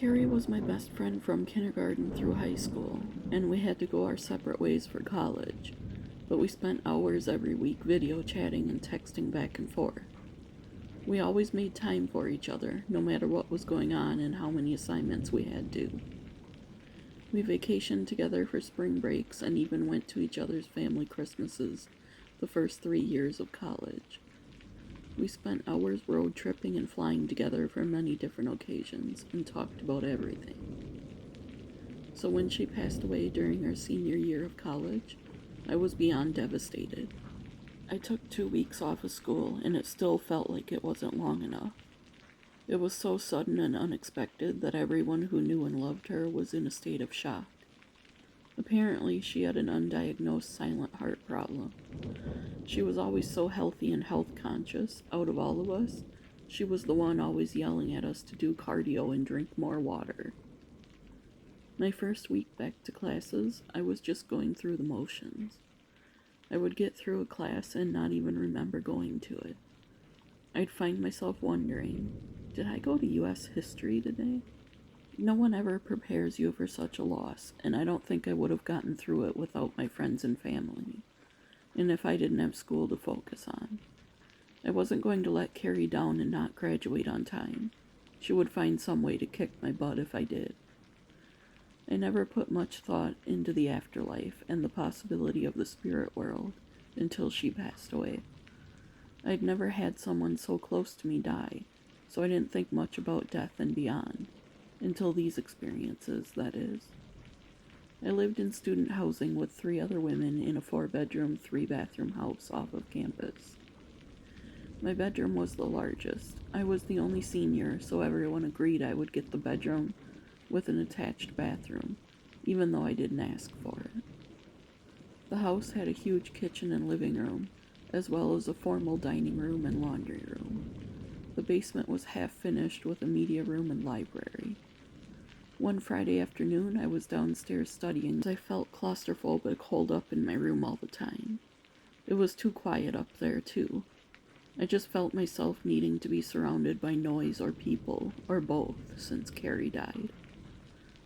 Kerry was my best friend from kindergarten through high school, and we had to go our separate ways for college, but we spent hours every week video chatting and texting back and forth. We always made time for each other, no matter what was going on and how many assignments we had due. We vacationed together for spring breaks and even went to each other's family Christmases the first 3 years of college. We spent hours road tripping and flying together for many different occasions and talked about everything. So when she passed away during our senior year of college, I was beyond devastated. I took 2 weeks off of school and it still felt like it wasn't long enough. It was so sudden and unexpected that everyone who knew and loved her was in a state of shock. Apparently, she had an undiagnosed silent heart problem. She was always so healthy and health conscious. Out of all of us, she was the one always yelling at us to do cardio and drink more water. My first week back to classes, I was just going through the motions. I would get through a class and not even remember going to it. I'd find myself wondering, did I go to U.S. history today? No one ever prepares you for such a loss, and I don't think I would have gotten through it without my friends and family, and if I didn't have school to focus on. I wasn't going to let Kerry down and not graduate on time. She would find some way to kick my butt if I did. I never put much thought into the afterlife and the possibility of the spirit world until she passed away. I'd never had someone so close to me die, so I didn't think much about death and beyond. Until these experiences, that is. I lived in student housing with 3 other women in a 4-bedroom, 3-bathroom house off of campus. My bedroom was the largest. I was the only senior, so everyone agreed I would get the bedroom with an attached bathroom, even though I didn't ask for it. The house had a huge kitchen and living room, as well as a formal dining room and laundry room. The basement was half finished with a media room and library. One Friday afternoon, I was downstairs studying as I felt claustrophobic holed up in my room all the time. It was too quiet up there, too. I just felt myself needing to be surrounded by noise or people, or both, since Kerry died.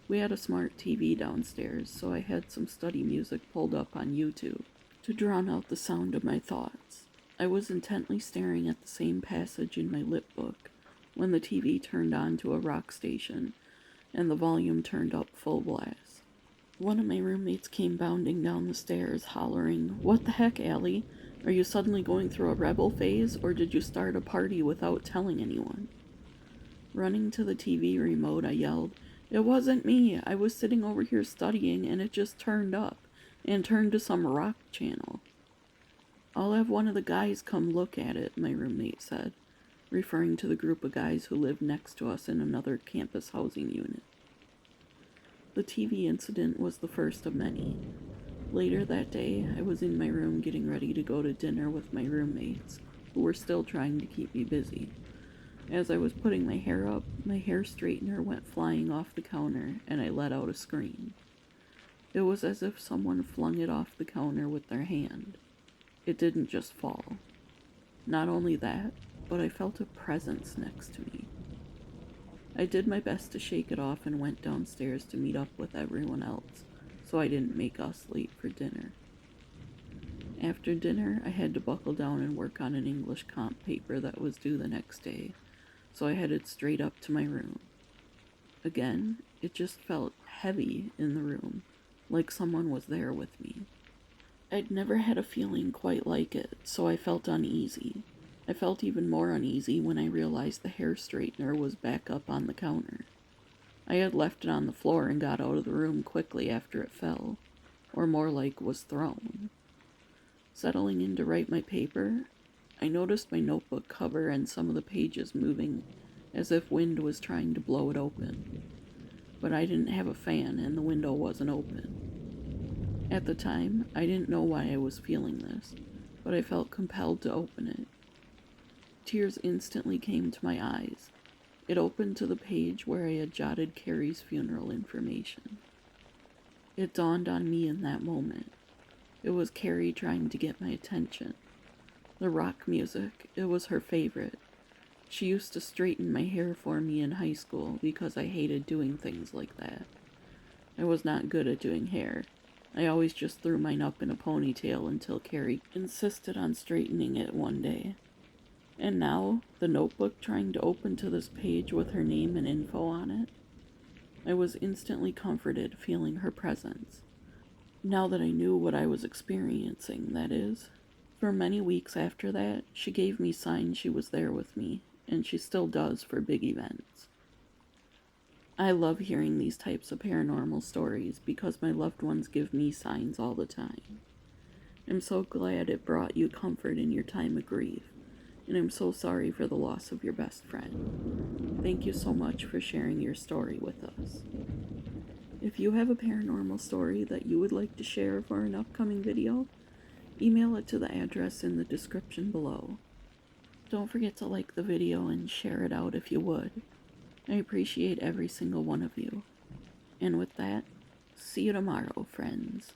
We had a smart TV downstairs, so I had some study music pulled up on YouTube to drown out the sound of my thoughts. I was intently staring at the same passage in my lit book when the TV turned on to a rock station and the volume turned up full blast. One of my roommates came bounding down the stairs, hollering, "What the heck, Ally? Are you suddenly going through a rebel phase, or did you start a party without telling anyone?" Running to the TV remote, I yelled, "It wasn't me. I was sitting over here studying, and it just turned up, and turned to some rock channel." "I'll have one of the guys come look at it," my roommate said, referring to the group of guys who lived next to us in another campus housing unit. The TV incident was the first of many. Later that day, I was in my room getting ready to go to dinner with my roommates, who were still trying to keep me busy. As I was putting my hair up, my hair straightener went flying off the counter, and I let out a scream. It was as if someone flung it off the counter with their hand. It didn't just fall. Not only that, but I felt a presence next to me. I did my best to shake it off and went downstairs to meet up with everyone else, so I didn't make us late for dinner. After dinner, I had to buckle down and work on an English comp paper that was due the next day, so I headed straight up to my room. Again, it just felt heavy in the room, like someone was there with me. I'd never had a feeling quite like it, so I felt uneasy. I felt even more uneasy when I realized the hair straightener was back up on the counter. I had left it on the floor and got out of the room quickly after it fell, or more like was thrown. Settling in to write my paper, I noticed my notebook cover and some of the pages moving as if wind was trying to blow it open. But I didn't have a fan and the window wasn't open. At the time, I didn't know why I was feeling this, but I felt compelled to open it. Tears instantly came to my eyes. It opened to the page where I had jotted Kerry's funeral information. It dawned on me in that moment. It was Kerry trying to get my attention. The rock music, it was her favorite. She used to straighten my hair for me in high school because I hated doing things like that. I was not good at doing hair. I always just threw mine up in a ponytail until Kerry insisted on straightening it one day. And now, the notebook trying to open to this page with her name and info on it, I was instantly comforted feeling her presence. Now that I knew what I was experiencing, that is. For many weeks after that, she gave me signs she was there with me, and she still does for big events. I love hearing these types of paranormal stories because my loved ones give me signs all the time. I'm so glad it brought you comfort in your time of grief, and I'm so sorry for the loss of your best friend. Thank you so much for sharing your story with us. If you have a paranormal story that you would like to share for an upcoming video, email it to the address in the description below. Don't forget to like the video and share it out if you would. I appreciate every single one of you. And with that, see you tomorrow, friends.